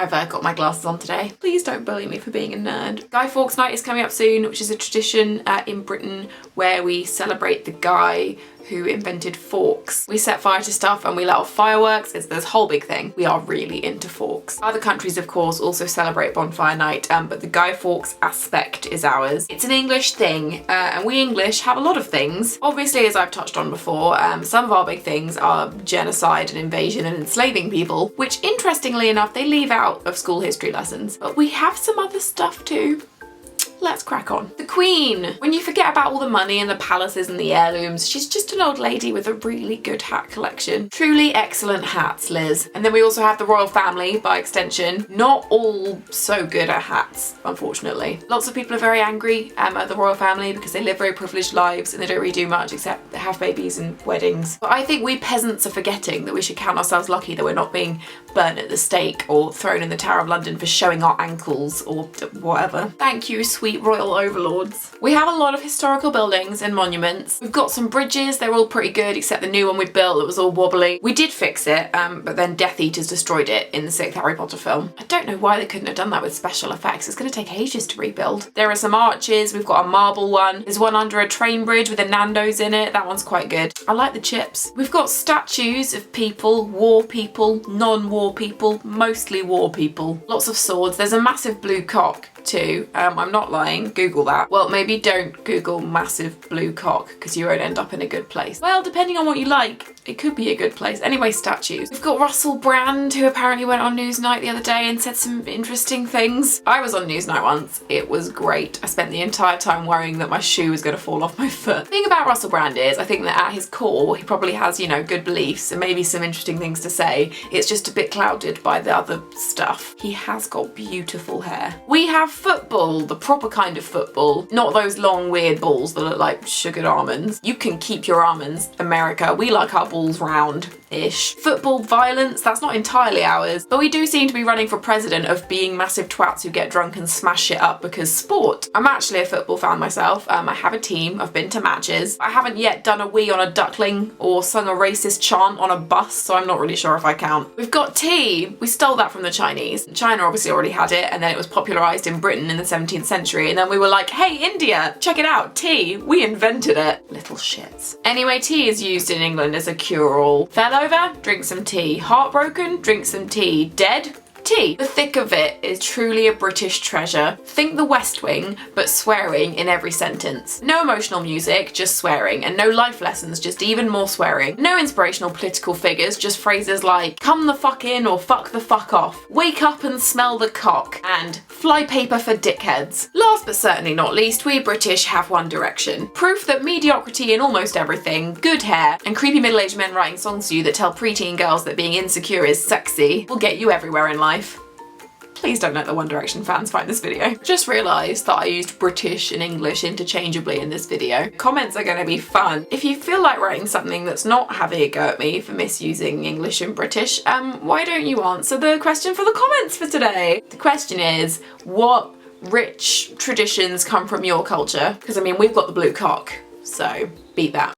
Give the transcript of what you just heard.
I've got my glasses on today. Please don't bully me for being a nerd. Guy Fawkes Night is coming up soon, which is a tradition in Britain where we celebrate the guy who invented forks. We set fire to stuff and we let off fireworks. It's this whole big thing. We are really into forks. Other countries, of course, also celebrate Bonfire Night, but the Guy Fawkes aspect is ours. It's an English thing, and we English have a lot of things. Obviously, as I've touched on before, some of our big things are genocide and invasion and enslaving people, which interestingly enough, they leave out of school history lessons. But we have some other stuff too. Let's crack on. The Queen. When you forget about all the money and the palaces and the heirlooms, she's just an old lady with a really good hat collection. Truly excellent hats, Liz. And then we also have the royal family, by extension. Not all so good at hats, unfortunately. Lots of people are very angry at the royal family because they live very privileged lives and they don't really do much except have babies and weddings. But I think we peasants are forgetting that we should count ourselves lucky that we're not being burnt at the stake or thrown in the Tower of London for showing our ankles or whatever. Thank you, sweet royal overlords. We have a lot of historical buildings and monuments. We've got some bridges, they're all pretty good except the new one we built that was all wobbly. We did fix it, but then Death Eaters destroyed it in the 6th Harry Potter film. I don't know why they couldn't have done that with special effects. It's going to take ages to rebuild. There are some arches, we've got a marble one. There's one under a train bridge with a Nando's in it. That one's quite good. I like the chips. We've got statues of people, war people, non-war people, mostly war people. Lots of swords. There's a massive blue cock too. I'm not lying, Google that. Well, maybe don't Google massive blue cock because you won't end up in a good place. Well, depending on what you like, it could be a good place. Anyway, statues. We've got Russell Brand, who apparently went on Newsnight the other day and said some interesting things. I was on Newsnight once. It was great. I spent the entire time worrying that my shoe was going to fall off my foot. The thing about Russell Brand is, I think that at his core, he probably has, you know, good beliefs and maybe some interesting things to say. It's just a bit clouded by the other stuff. He has got beautiful hair. We have football, the proper kind of football, not those long weird balls that look like sugared almonds. You can keep your almonds, America. We like our balls round-ish. Football violence, that's not entirely ours, but we do seem to be running for president of being massive twats who get drunk and smash shit up because sport. I'm actually a football fan myself. I have a team, I've been to matches. I haven't yet done a wee on a duckling or sung a racist chant on a bus, so I'm not really sure if I count. We've got tea. We stole that from the Chinese. China obviously already had it, and then it was popularised in Britain in the 17th century, and then we were like, hey India, check it out, tea, we invented it. Little shits. Anyway, tea is used in England as a cure-all. Fell over? Drink some tea. Heartbroken? Drink some tea. Dead? Tea. The thick of it is truly a British treasure. Think the West Wing, but swearing in every sentence. No emotional music, just swearing, and no life lessons, just even more swearing. No inspirational political figures, just phrases like come the fuck in or fuck the fuck off. Wake up and smell the cock, and fly paper for dickheads. Last but certainly not least, we British have One Direction. Proof that mediocrity in almost everything, good hair, and creepy middle-aged men writing songs to you that tell preteen girls that being insecure is sexy will get you everywhere in life. Please don't let the One Direction fans find this video. Just realised that I used British and English interchangeably in this video. Comments are going to be fun. If you feel like writing something that's not having a go at me for misusing English and British, why don't you answer the question for the comments for today? The question is, what rich traditions come from your culture? Because I mean, we've got the blue cock, so beat that.